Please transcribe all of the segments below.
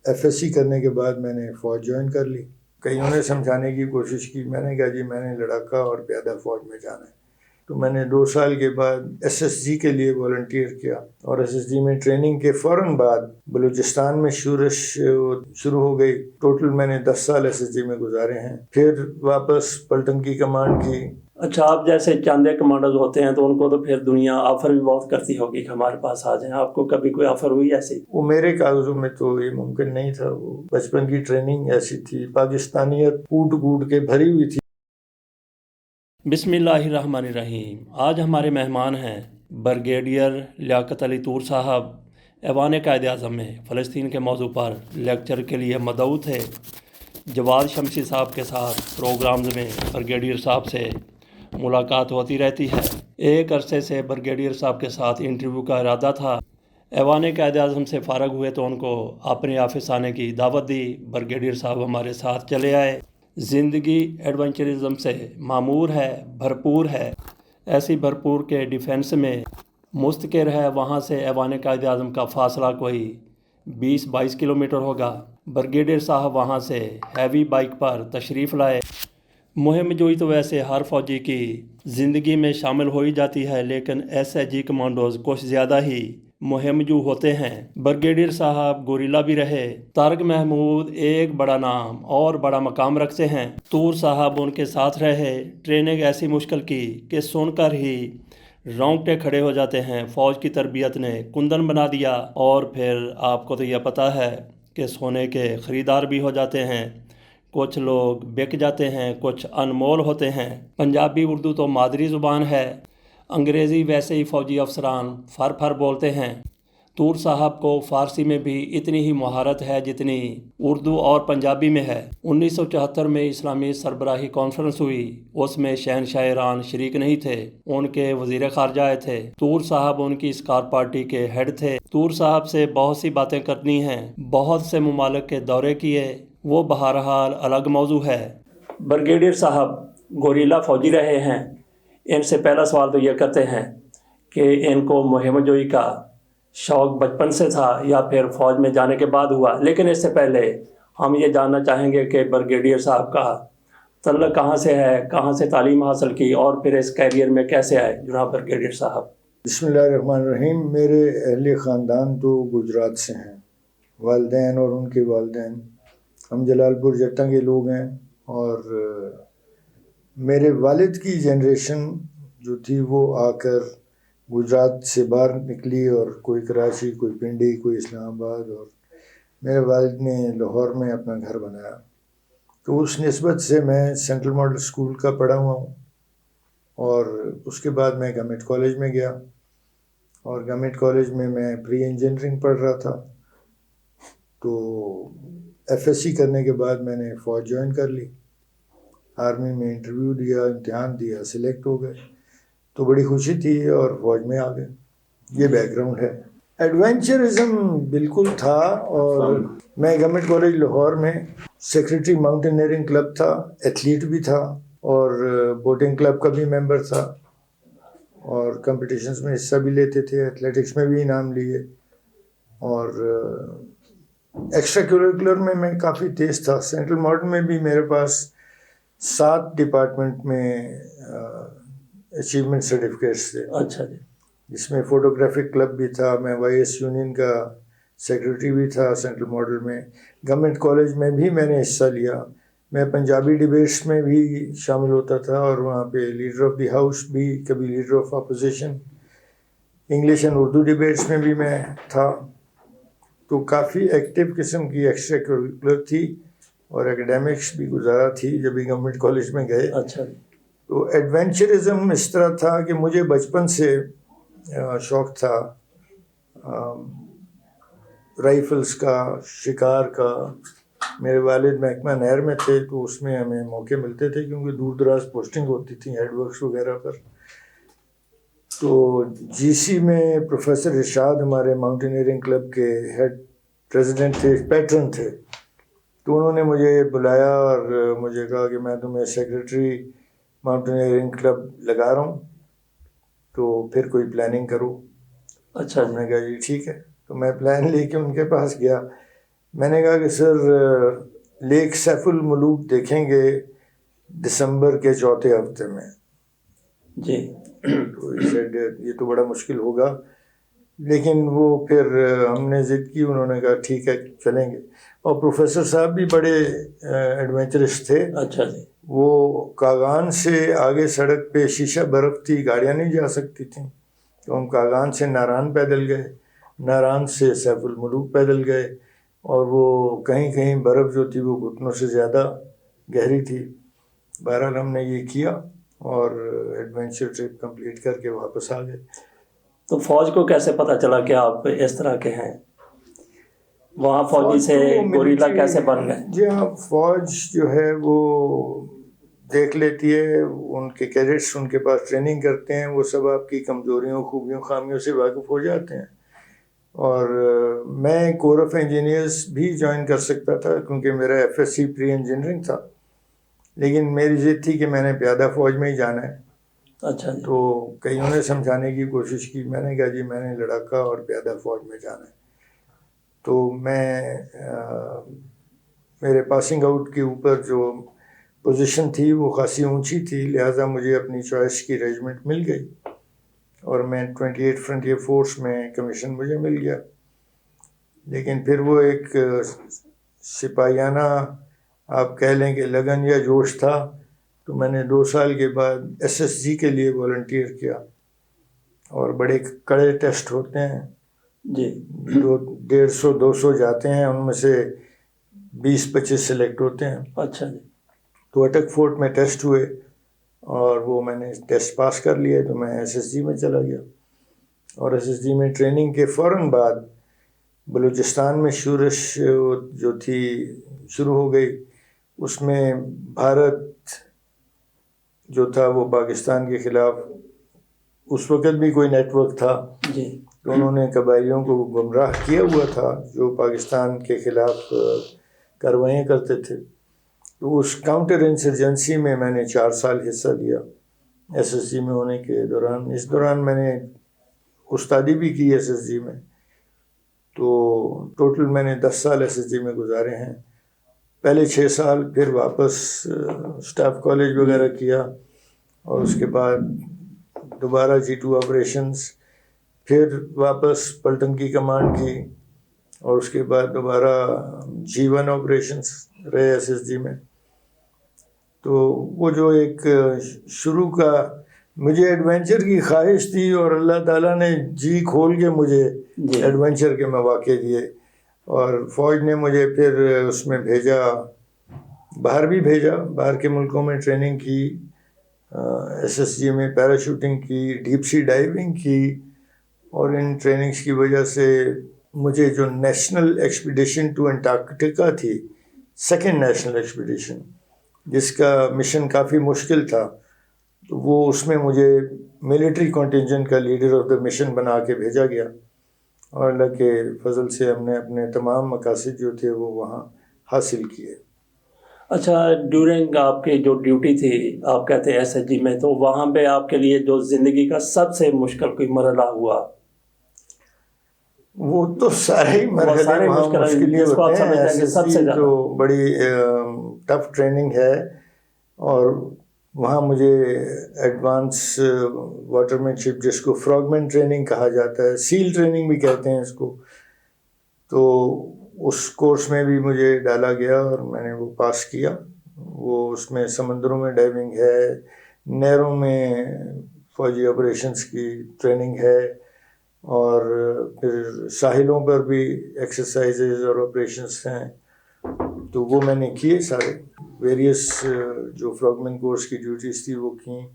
FSC کرنے کے بعد میں نے فوج جوائن کر لی. کئیوں نے سمجھانے کی کوشش کی. میں نے کہا جی میں نے لڑاکا اور پیادہ فوج میں جانا ہے. تو میں نے 2 سال کے بعد SSG کے لیے والنٹیئر کیا، اور SSG میں ٹریننگ کے فوراً بعد بلوچستان میں شورش شروع ہو گئی. ٹوٹل میں نے 10 سال SSG میں گزارے ہیں. پھر واپس پلٹن کی کمانڈ کی. اچھا، آپ جیسے چاندے کمانڈرز ہوتے ہیں تو ان کو تو پھر دنیا آفر بھی بہت کرتی ہوگی کہ ہمارے پاس آ جائیں. آپ کو کبھی کوئی آفر ہوئی ایسی؟ وہ میرے کاغذوں میں تو یہ ممکن نہیں تھا. وہ بچپن کی ٹریننگ ایسی تھی، پاکستانیت کوٹ کوٹ کے بھری ہوئی تھی. بسم اللہ الرحمن الرحیم. آج ہمارے مہمان ہیں بریگیڈیئر لیاقت علی طور صاحب. ایوان قائد اعظم میں فلسطین کے موضوع پر لیکچر کے لیے مدعو تھے. جواد شمسی صاحب کے ساتھ پروگرامز میں بریگیڈیئر صاحب سے ملاقات ہوتی رہتی ہے. ایک عرصے سے بریگیڈیئر صاحب کے ساتھ انٹرویو کا ارادہ تھا. ایوان قائد اعظم سے فارغ ہوئے تو ان کو اپنے آفس آنے کی دعوت دی. بریگیڈیئر صاحب ہمارے ساتھ چلے آئے. زندگی ایڈونچرزم سے معمور ہے، بھرپور ہے. ایسی بھرپور کے ڈیفینس میں مستقر ہے. وہاں سے ایوان قائد اعظم کا فاصلہ کوئی 20-22 کلومیٹر ہوگا. بریگیڈیئر صاحب وہاں سے ہیوی بائک پر تشریف لائے. مہم جوئی تو ویسے ہر فوجی کی زندگی میں شامل ہو ہی جاتی ہے، لیکن SIG کمانڈوز کچھ زیادہ ہی مہم جو ہوتے ہیں. بریگیڈیئر صاحب گوریلا بھی رہے. طارق محمود ایک بڑا نام اور بڑا مقام رکھتے ہیں. طور صاحب ان کے ساتھ رہے. ٹریننگ ایسی مشکل کی کہ سن کر ہی رونگٹے کھڑے ہو جاتے ہیں. فوج کی تربیت نے کندن بنا دیا. اور پھر آپ کو تو یہ پتہ ہے کہ سونے کے خریدار بھی ہو جاتے ہیں. کچھ لوگ بک جاتے ہیں، کچھ انمول ہوتے ہیں. پنجابی اردو تو مادری زبان ہے، انگریزی ویسے ہی فوجی افسران فر بولتے ہیں. طور صاحب کو فارسی میں بھی اتنی ہی مہارت ہے جتنی اردو اور پنجابی میں ہے. 1974 میں اسلامی سربراہی کانفرنس ہوئی. اس میں شہنشاہ ایران شریک نہیں تھے، ان کے وزیر خارجہ آئے تھے. طور صاحب ان کی اسکار پارٹی کے ہیڈ تھے. طور صاحب سے بہت سی باتیں کرنی ہیں، بہت سے ممالک کے دورے کیے، وہ بہرحال الگ موضوع ہے. بریگیڈیئر صاحب گوریلا فوجی رہے ہیں. ان سے پہلا سوال تو یہ کرتے ہیں کہ ان کو مہم جوئی کا شوق بچپن سے تھا یا پھر فوج میں جانے کے بعد ہوا. لیکن اس سے پہلے ہم یہ جاننا چاہیں گے کہ بریگیڈیئر صاحب کا تعلق کہاں سے ہے، کہاں سے تعلیم حاصل کی، اور پھر اس کیریئر میں کیسے آئے جناب بریگیڈیئر صاحب؟ بسم اللہ الرحمن الرحیم. میرے اہل خاندان تو گجرات سے ہیں، والدین اور ان کے والدین. ہم جلال پور جٹا کے لوگ ہیں. اور میرے والد کی جنریشن جو تھی وہ آ کر گجرات سے باہر نکلی، اور کوئی کراچی، کوئی پنڈی، کوئی اسلام آباد، اور میرے والد نے لاہور میں اپنا گھر بنایا. تو اس نسبت سے میں سینٹرل ماڈل اسکول کا پڑھا ہوا ہوں. اور اس کے بعد میں گورنمنٹ کالج میں گیا، اور گورنمنٹ کالج میں پری انجینئرنگ پڑھ رہا تھا. تو FSC کرنے کے بعد میں نے فوج جوائن کر لی. آرمی میں انٹرویو دیا، امتحان دیا، سلیکٹ ہو گئے. تو بڑی خوشی تھی اور فوج میں آ گئے. یہ بیک گراؤنڈ ہے. ایڈونچرزم بالکل تھا. اور میں گورنمنٹ کالج لاہور میں سیکرٹری ماؤنٹینئرنگ کلب تھا، ایتھلیٹ بھی تھا، اور بوٹنگ کلب کا بھی ممبر تھا، اور کمپٹیشنز میں حصہ بھی لیتے تھے. ایتھلیٹکس میں بھی انعام لیے. اور ایکسٹرا کریکولر میں کافی تیز تھا. سینٹرل ماڈل میں بھی میرے پاس 7 ڈپارٹمنٹ میں اچیومنٹ سرٹیفکیٹس تھے. اچھا جی. جس میں فوٹوگرافک کلب بھی تھا. میں YS یونین کا سیکرٹری بھی تھا سینٹرل ماڈل میں. گورنمنٹ کالج میں بھی میں نے حصہ لیا. میں پنجابی ڈبیٹس میں بھی شامل ہوتا تھا، اور وہاں پہ لیڈر آف دی ہاؤس بھی، کبھی leader of opposition. English and Urdu debates میں بھی میں تھا. تو کافی ایکٹیو قسم کی ایکسٹرا کریکولر تھی، اور ایکڈیمکس بھی گزارا تھی جب بھی گورنمنٹ کالج میں گئے. اچھا. تو ایڈونچرزم اس طرح تھا کہ مجھے بچپن سے شوق تھا رائفلز کا، شکار کا. میرے والد محکمہ نہر میں تھے، تو اس میں ہمیں موقع ملتے تھے کیونکہ دور دراز پوسٹنگ ہوتی تھی ہیڈ ورکس وغیرہ پر. تو GC میں پروفیسر ارشاد ہمارے ماؤنٹینئرنگ کلب کے ہیڈ پریزیڈنٹ تھے، پیٹرن تھے. تو انہوں نے مجھے بلایا اور مجھے کہا کہ میں تمہیں سیکرٹری ماؤنٹینئرنگ کلب لگا رہا ہوں، تو پھر کوئی پلاننگ کرو. اچھا. ہم نے کہا جی ٹھیک ہے. تو میں پلان لے کے ان کے پاس گیا. میں نے کہا کہ سر لیک سیف الملوک دیکھیں گے دسمبر کے چوتھے ہفتے میں. جی. تو یہ تو بڑا مشکل ہوگا، لیکن وہ پھر ہم نے ضد کی، انہوں نے کہا ٹھیک ہے چلیں گے. اور پروفیسر صاحب بھی بڑے ایڈونچرس تھے. اچھا جی. وہ کاغان سے آگے سڑک پہ شیشہ برف تھی، گاڑیاں نہیں جا سکتی تھیں، تو ہم کاغان سے ناران پیدل گئے، ناران سے سیف الملوک پیدل گئے، اور وہ کہیں کہیں برف جو تھی وہ گھٹنوں سے زیادہ گہری تھی. بہرحال ہم نے یہ کیا اور ایڈونچر ٹرپ کمپلیٹ کر کے واپس آ گئے. تو فوج کو کیسے پتہ چلا کہ آپ اس طرح کے ہیں؟ وہاں فوجی سے گوریلا کیسے بن گئے؟ جی ہاں، فوج جو ہے وہ دیکھ لیتی ہے، ان کے کیڈٹس ان کے پاس ٹریننگ کرتے ہیں، وہ سب آپ کی کمزوریوں، خوبیوں، خامیوں سے واقف ہو جاتے ہیں. اور میں کور آف انجینئرس بھی جوائن کر سکتا تھا کیونکہ میرا F S C pre engineering تھا، لیکن میری ضد تھی کہ میں نے پیادہ فوج میں ہی جانا ہے. اچھا جی. تو کئیوں نے سمجھانے کی کوشش کی، میں نے کہا جی میں نے لڑاکا اور پیادہ فوج میں جانا ہے. تو میں میرے پاسنگ آؤٹ کے اوپر جو پوزیشن تھی وہ خاصی اونچی تھی، لہٰذا مجھے اپنی چوائس کی ریجمنٹ مل گئی اور میں 28 فرنٹیئر فورس میں کمیشن مجھے مل گیا. لیکن پھر وہ ایک سپاہیانہ آپ کہہ لیں کہ لگن یا جوش تھا، تو میں نے 2 سال کے بعد ایس ایس جی کے لیے والنٹیئر کیا، اور بڑے کڑے ٹیسٹ ہوتے ہیں جی. 150-200 جاتے ہیں، ان میں سے 20-25 سلیکٹ ہوتے ہیں. اچھا جی. تو اٹک فورٹ میں ٹیسٹ ہوئے اور وہ میں نے ٹیسٹ پاس کر لیے، تو میں ایس ایس جی میں چلا گیا. اور ایس ایس جی میں ٹریننگ کے فوراً بعد بلوچستان میں شورش جو تھی شروع ہو گئی. اس میں بھارت جو تھا وہ پاکستان کے خلاف، اس وقت بھی کوئی نیٹ ورک تھا جی. تو انہوں نے قبائلیوں کو گمراہ کیا ہوا تھا جو پاکستان کے خلاف کاروائیاں کرتے تھے. تو اس کاؤنٹر انسرجنسی میں میں نے 4 سال حصہ لیا ایس ایس جی میں ہونے کے دوران. اس دوران میں نے استادی بھی کی ایس ایس جی میں، تو ٹوٹل میں نے 10 سال ایس ایس جی میں گزارے ہیں. پہلے 6 سال پھر واپس اسٹاف کالج وغیرہ کیا، اور اس کے بعد دوبارہ G2 آپریشنز، پھر واپس پلٹن کی کمانڈ کی، اور اس کے بعد دوبارہ G1 آپریشنز رہے ایس ایس جی میں. تو وہ جو ایک شروع کا مجھے ایڈونچر کی خواہش تھی، اور اللہ تعالیٰ نے جی کھول کے مجھے ایڈونچر کے مواقع دیے، اور فوج نے مجھے پھر اس میں بھیجا، باہر بھی بھیجا، باہر کے ملکوں میں ٹریننگ کی، ایس ایس جی میں پیراشوٹنگ کی، ڈیپ سی ڈائیونگ کی. اور ان ٹریننگز کی وجہ سے مجھے جو نیشنل ایکسپیڈیشن ٹو انٹارکٹیکا تھی، سیکنڈ نیشنل ایکسپیڈیشن، جس کا مشن کافی مشکل تھا، تو وہ اس میں مجھے ملٹری کنٹینجنٹ کا لیڈر آف دا مشن بنا کے بھیجا گیا، اور اللہ کے فضل سے ہم نے اپنے تمام مقاصد جو تھے وہ وہاں حاصل کیے. اچھا، ڈیورنگ آپ کی جو ڈیوٹی تھی، آپ کہتے ہیں ایس ایس جی میں، تو وہاں پہ آپ کے لیے جو زندگی کا سب سے مشکل کوئی مرحلہ ہوا؟ وہ تو سارے ہی مرحلے وہاں مشکل ہی ہوتے ہیں. ایس ایس جی تو بڑی ٹف ٹریننگ ہے، اور وہاں مجھے ایڈوانس واٹر مین شپ، جس کو فراگمن ٹریننگ کہا جاتا ہے، سیل ٹریننگ بھی کہتے ہیں اس کو، تو اس کورس میں بھی مجھے ڈالا گیا اور میں نے وہ پاس کیا. وہ اس میں سمندروں میں ڈائیونگ ہے، نہروں میں فوجی آپریشنز کی ٹریننگ ہے، اور پھر ساحلوں پر بھی ایکسرسائزز اور آپریشنز ہیں. تو وہ میں نے کیے سارے، ویریس جو فراگمن کورس کی ڈیوٹیز تھی وہ کیں.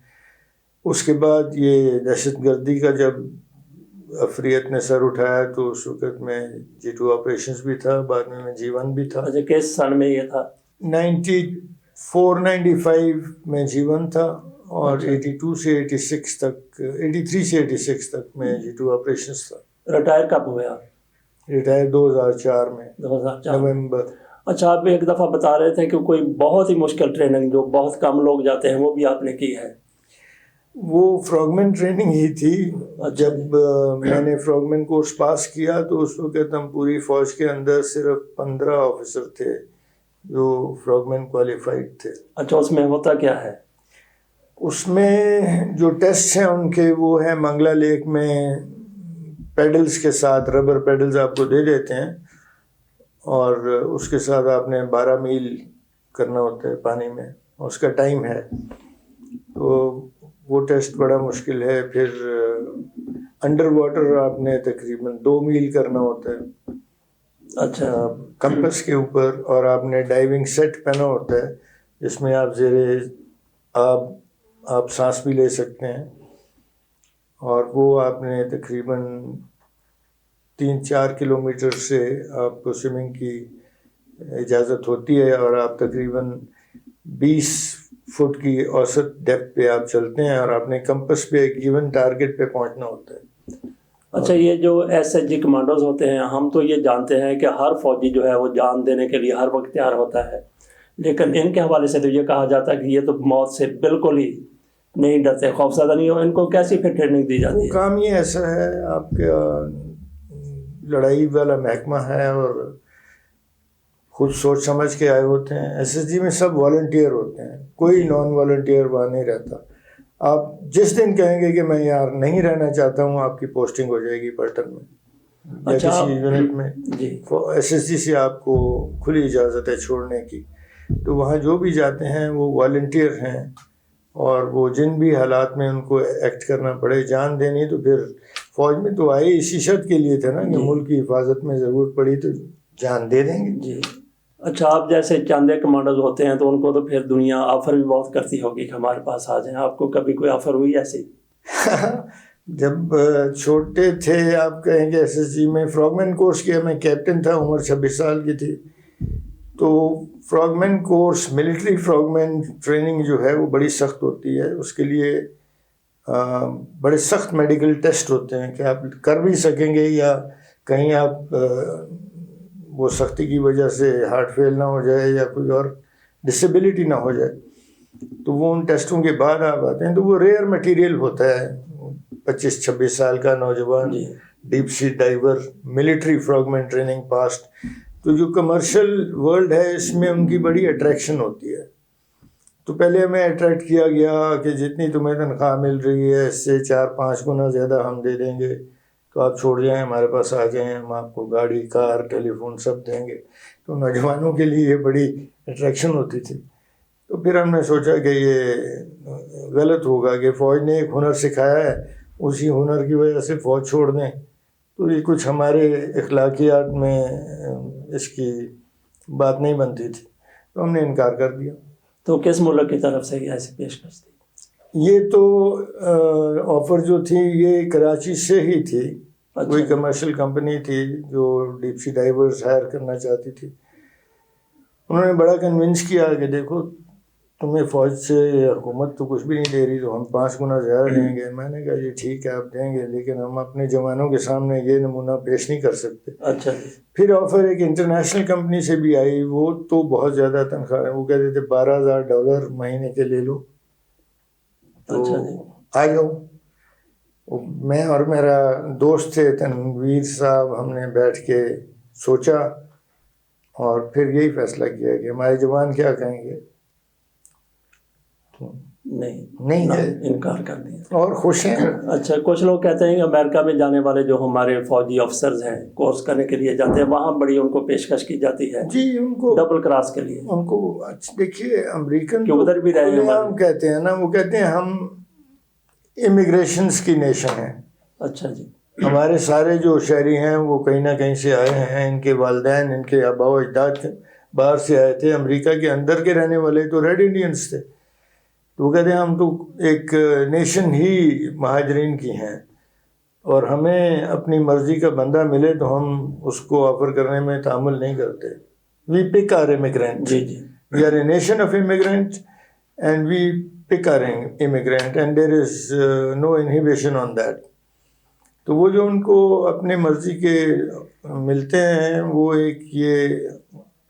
اس کے بعد یہ دہشت گردی کا جب افریت نے سر اٹھایا، تو اس وقت میں G2 آپریشنز بھی تھا، بعد میں G1 بھی تھا. اچھا، کس سال میں یہ تھا؟ 94-95 میں G1 تھا، اور 82 سے 86 تک، 83 سے 86 تک میں G2 آپریشنز تھا. ریٹائر کب ہوئے آپ؟ ریٹائر 2004 میں، 2004 نومبر. اچھا، آپ ایک دفعہ بتا رہے تھے کہ کوئی بہت ہی مشکل ٹریننگ جو بہت کم لوگ جاتے ہیں وہ بھی آپ نے کی ہے. وہ فراگمین ٹریننگ ہی تھی. جب میں نے فراگمین کورس پاس کیا تو اس وقت ہم پوری فوج کے اندر صرف 15 آفیسر تھے جو فراگمین کوالیفائڈ تھے. اچھا، اس میں ہوتا کیا ہے؟ اس میں جو ٹیسٹ ہیں ان کے وہ ہیں منگلا لیک میں پیڈلز کے ساتھ، ربر پیڈلز آپ کو دے دیتے ہیں اور اس کے ساتھ آپ نے 12 میل کرنا ہوتا ہے پانی میں، اس کا ٹائم ہے. تو وہ ٹیسٹ بڑا مشکل ہے. پھر انڈر واٹر آپ نے تقریباً 2 میل کرنا ہوتا ہے. اچھا، کمپس کے اوپر، اور آپ نے ڈائیونگ سیٹ پہنا ہوتا ہے جس میں آپ زیر آپ سانس بھی لے سکتے ہیں. اور وہ آپ نے تقریباً 3-4 کلومیٹر سے آپ کو سوئمنگ کی اجازت ہوتی ہے، اور آپ تقریباً 20 فٹ کی اوسط ڈیپتھ پہ آپ چلتے ہیں اور اپنے کمپس پہ ایک گیون ٹارگٹ پہ پہنچنا ہوتا ہے. اچھا، یہ جو ایس ایچ جی کمانڈوز ہوتے ہیں، ہم تو یہ جانتے ہیں کہ ہر فوجی جو ہے وہ جان دینے کے لیے ہر وقت تیار ہوتا ہے، لیکن ان کے حوالے سے تو یہ کہا جاتا ہے کہ یہ تو موت سے بالکل ہی نہیں ڈرتے، خوفزدہ نہیں ہو. ان کو کیسی پھر ٹریننگ دی جاتی ہے؟ کام یہ ایسا ہے، آپ کا لڑائی والا محکمہ ہے اور خود سوچ سمجھ کے آئے ہوتے ہیں. ایس ایس جی میں سب والنٹیئر ہوتے ہیں، کوئی نان والنٹیئر وہاں نہیں رہتا. آپ جس دن کہیں گے کہ میں یار نہیں رہنا چاہتا ہوں، آپ کی پوسٹنگ ہو جائے گی پلٹن میں یا کسی یونٹ میں. ایس ایس جی سے آپ کو کھلی اجازت ہے چھوڑنے کی. تو وہاں جو بھی جاتے ہیں وہ والنٹیئر ہیں، اور وہ جن بھی حالات میں ان کو ایکٹ کرنا پڑے، جان دینی، تو پھر فوج میں تو آئے اسی شرط کے لیے تھے نا کہ ملک کی حفاظت میں ضرورت پڑی تو جان دے دیں گے. جی. اچھا، آپ جیسے چاندے کمانڈرز ہوتے ہیں تو ان کو تو پھر دنیا آفر بھی بہت کرتی ہوگی کہ ہمارے پاس آ جائیں. آپ کو کبھی کوئی آفر ہوئی ایسی؟ جب چھوٹے تھے، آپ کہیں گے ایس ایس جی میں فراگمین کورس کیا، میں کیپٹن تھا، عمر 26 سال کی تھی. تو فراگمین کورس، ملٹری فراگمین ٹریننگ جو ہے وہ بڑی سخت ہوتی ہے. اس کے لیے بڑے سخت میڈیکل ٹیسٹ ہوتے ہیں کہ آپ کر بھی سکیں گے یا کہیں آپ وہ سختی کی وجہ سے ہارٹ فیل نہ ہو جائے یا کوئی اور ڈسیبلٹی نہ ہو جائے. تو وہ ان ٹیسٹوں کے بعد آپ آتے ہیں تو وہ ریئر مٹیریل ہوتا ہے. 25-26 سال کا نوجوان deep sea diver, military frogman training passed. تو جو کمرشل ورلڈ ہے اس میں ان کی بڑی اٹریکشن ہوتی ہے. تو پہلے ہمیں اٹریکٹ کیا گیا کہ جتنی تمہیں تنخواہ مل رہی ہے اس سے 4-5 گنا زیادہ ہم دے دیں گے، تو آپ چھوڑ جائیں، ہمارے پاس آ جائیں، ہم آپ کو گاڑی، کار، ٹیلی فون سب دیں گے. تو نوجوانوں کے لیے یہ بڑی اٹریکشن ہوتی تھی. تو پھر ہم نے سوچا کہ یہ غلط ہوگا کہ فوج نے ایک ہنر سکھایا ہے، اسی ہنر کی وجہ سے فوج چھوڑ دیں. تو یہ کچھ ہمارے اخلاقیات میں اس کی بات نہیں بنتی تھی، تو ہم نے انکار کر دیا. تو کس ملک کی طرف سے ایسی پیشکش تھی؟ یہ تو آفر جو تھی یہ کراچی سے ہی تھی. کوئی کمرشل کمپنی تھی جو ڈیپ سی ڈائیورز ہائر کرنا چاہتی تھی. انہوں نے بڑا کنونس کیا کہ دیکھو تمہیں فوج سے حکومت تو کچھ بھی نہیں دے رہی، تو ہم 5 گنا زیادہ دیں گے. میں نے کہا جی ٹھیک ہے آپ دیں گے، لیکن ہم اپنے جوانوں کے سامنے یہ نمونہ پیش نہیں کر سکتے. اچھا. پھر آفر ایک انٹرنیشنل کمپنی سے بھی آئی، وہ تو بہت زیادہ تنخواہ ہے، وہ کہتے تھے $12,000 مہینے کے لے لو. تو آ جاؤ. میں اور میرا دوست تھے تنویر صاحب، ہم نے بیٹھ کے سوچا اور پھر یہی فیصلہ کیا کہ ہمارے جوان کیا کہیں گے. نہیں ہے، انکار کر دیا اور خوش ہیں. اچھا، کچھ لوگ کہتے ہیں کہ امریکہ میں جانے والے جو ہمارے فوجی افسرز ہیں، کورس کرنے کے لیے جاتے ہیں، وہاں بڑی ان کو پیشکش کی جاتی ہے جی ان کو ڈبل کراس کے لیے. ان کو دیکھیے امریکن ادھر بھی رہے ہم کہتے ہیں نا، وہ کہتے ہیں ہم امیگریشنز کی نیشن ہیں. اچھا جی. ہمارے سارے جو شہری ہیں وہ کہیں نہ کہیں سے آئے ہیں، ان کے والدین، ان کے آباء و اجداد باہر سے آئے تھے. امریکہ کے اندر کے رہنے والے تو ریڈ انڈینز تھے. تو وہ کہتے ہیں ہم تو ایک نیشن ہی مہاجرین کی ہیں، اور ہمیں اپنی مرضی کا بندہ ملے تو ہم اس کو آفر کرنے میں تعامل نہیں کرتے. We pick our immigrant. We are a nation of immigrant and we pick our immigrant and there is no inhibition on that. تو وہ جو ان کو اپنے مرضی کے ملتے ہیں وہ ایک یہ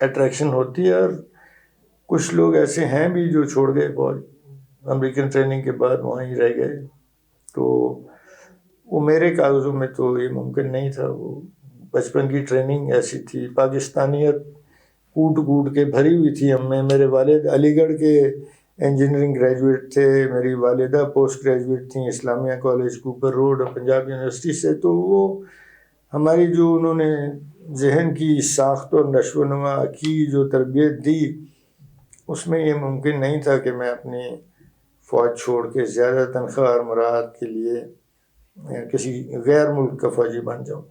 اٹریکشن ہوتی ہے. اور کچھ لوگ ایسے ہیں بھی جو چھوڑ گئے فوج. امریکن ٹریننگ کے بعد وہاں ہی رہ گئے. تو وہ میرے کاغذوں میں تو یہ ممکن نہیں تھا. وہ بچپن کی ٹریننگ ایسی تھی, پاکستانیت کوٹ کوٹ کے بھری ہوئی تھی ہم میں. میرے والد علی گڑھ کے انجینئرنگ گریجویٹ تھے, میری والدہ پوسٹ گریجویٹ تھیں Islamia College Cooper Road Punjab University سے. تو وہ ہماری جو انہوں نے ذہن کی ساخت اور نشو و نما کی جو تربیت دی, اس میں یہ ممکن نہیں تھا کہ میں اپنی فوج چھوڑ کے زیادہ تنخواہ اور مراحت کے لیے کسی غیر ملک کا فوجی بن جاؤں.